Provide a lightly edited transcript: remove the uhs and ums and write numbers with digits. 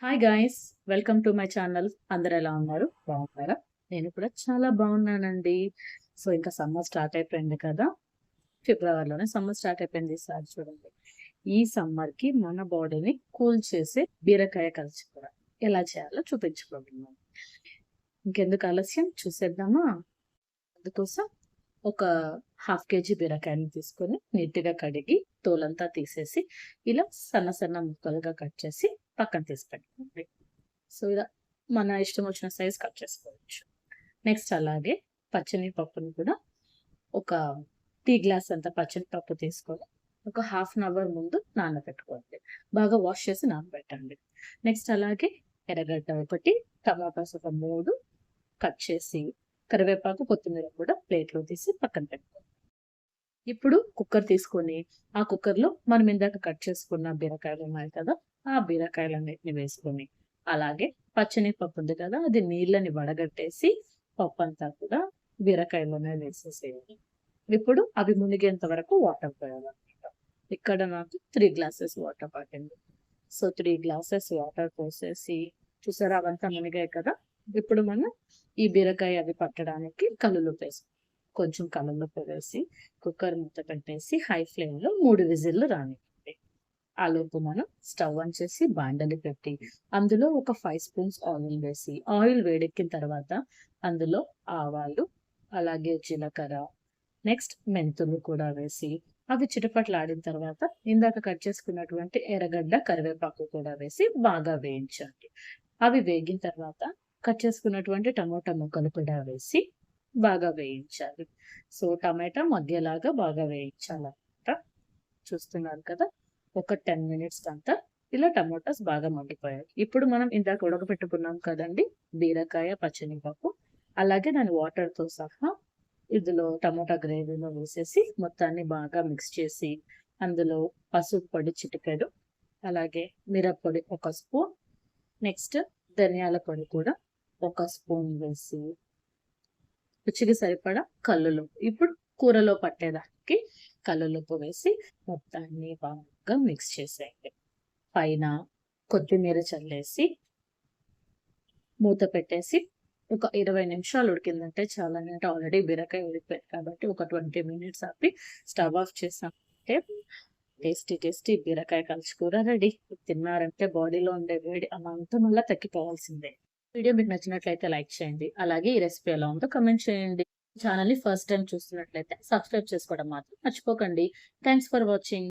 Hi guys, welcome to my channel. అందరు ఎలా ఉన్నారు? బాగున్నారా? నేను కూడా చాలా బాగున్నానండి. సో ఇంకా సమ్మర్ స్టార్ట్ అయిపోయింది కదా. ఫిబ్రవరిలోనే సమ్మర్ స్టార్ట్ అయిపోయింది. ఈసారి చూడండి, ఈ సమ్మర్ కి మన బాడీని కూల్ చేసే బీరకాయ కలుచుకోవ ఎలా చేయాలో చూపించుకుంటున్నాను. ఇంకెందుకు ఆలస్యం, చూసేద్దామా? అందుకోసం ఒక హాఫ్ కేజీ బీరకాయని తీసుకొని నీట్గా కడిగి తోలంతా తీసేసి ఇలా సన్న సన్న ముక్కలుగా కట్ చేసి పక్కన తీసి పెట్టుకోండి. సో ఇలా మన ఇష్టం వచ్చిన సైజ్ కట్ చేసుకోవచ్చు. నెక్స్ట్ అలాగే పచ్చనిపప్పుని కూడా ఒక టీ గ్లాస్ అంత పచ్చనిపప్పు తీసుకొని ఒక హాఫ్ అన్ అవర్ ముందు నానబెట్టుకోండి. బాగా వాష్ చేసి నానబెట్టండి. నెక్స్ట్ అలాగే ఎర్రగడ్డ ఒకటి, టమాటాస్ ఒక 3 కట్ చేసి, కరివేపాకు కొత్తిమీర కూడా ప్లేట్లో తీసి పక్కన పెట్టుకోండి. ఇప్పుడు కుక్కర్ తీసుకొని ఆ కుక్కర్లో మనం ఇందాక కట్ చేసుకున్న బీరకాయలు ఉన్నాయి కదా, ఆ బీరకాయలన్నిటిని వేసుకొని, అలాగే పచ్చనిపప్పు ఉంది కదా, అది నీళ్ళని వడగట్టేసి పప్పు అంతా కూడా బీరకాయలోనే వేసేసేయాలి. ఇప్పుడు అవి మునిగేంత వరకు వాటర్ పోయాలన్నమాట. ఇక్కడ నాకు 3 గ్లాసెస్ వాటర్ పట్టింది. సో 3 గ్లాసెస్ వాటర్ పోసేసి, చూసారా అవంతా మునిగాయి కదా. ఇప్పుడు మనం ఈ బీరకాయ అవి పట్టడానికి కల్లులుప్పు వేసి, కొంచెం కల్లులుప్పు వేసి కుక్కర్ మూత పెట్టేసి హై ఫ్లేమ్లో 3 విజిల్లు రానివ్వండి. ఆలోపు మనం స్టవ్ ఆన్ చేసి బాండలి పెట్టి అందులో ఒక 5 స్పూన్స్ ఆయిల్ వేసి, ఆయిల్ వేడెక్కిన తర్వాత అందులో ఆవాలు, అలాగే జీలకర్ర, నెక్స్ట్ మెంతులు కూడా వేసి అవి చిటపట్లాడిన తర్వాత ఇందాక కట్ చేసుకున్నటువంటి ఎర్రగడ్డ, కరివేపాకు కూడా వేసి బాగా వేయించండి. అవి వేగిన తర్వాత కట్ చేసుకున్నటువంటి టమోటా ముక్కలు కూడా వేసి బాగా వేయించాలి. సో టమాటా మధ్యలాగా బాగా వేయించాలన్నమాట. చూస్తున్నారు కదా, ఒక 10 మినిట్స్ అంతా ఇలా టమోటాస్ బాగా మగ్గిపోయాయి. ఇప్పుడు మనం ఇందాక ఉడకపెట్టుకున్నాం కదండి బీరకాయ, పచ్చనిపప్పు, అలాగే దాని వాటర్తో సహా ఇందులో టమోటా గ్రేవీలో వేసేసి మొత్తాన్ని బాగా మిక్స్ చేసి, అందులో పసుపు పొడి చిటికెడు, అలాగే మిరప్పొడి ఒక స్పూన్, నెక్స్ట్ ధనియాల పొడి కూడా ఒక స్పూన్ వేసి, రుచికి సరిపడా కల్లులుప్పు, ఇప్పుడు కూరలో పట్టేదానికి కల్లులుప్పు వేసి మొత్తాన్ని బాగా మిక్స్ చేసేయండి. పైన కొత్తిమీర చల్లేసి మూత పెట్టేసి ఒక 20 నిమిషాలు ఉడికిందంటే చాలా. అంటే ఆల్రెడీ బీరకాయ ఉడికిపోయింది కాబట్టి ఒక 20 మినిట్స్ ఆపి స్టవ్ ఆఫ్ చేసామంటే టేస్టీ టేస్టీ బీరకాయ కలుచుకూర రెడీ. తిన్నారంటే బాడీలో ఉండే వేడి అమంతా మళ్ళీ తగ్గిపోవాల్సిందే. వీడియో మీకు నచ్చినట్లయితే లైక్ చేయండి. అలాగే ఈ రెసిపీ ఎలా ఉందో కమెంట్ చేయండి. ఛానల్ని ఫస్ట్ టైం చూస్తున్నట్లయితే సబ్స్క్రైబ్ చేసుకోవడం మాత్రం మర్చిపోకండి. Thanks for watching.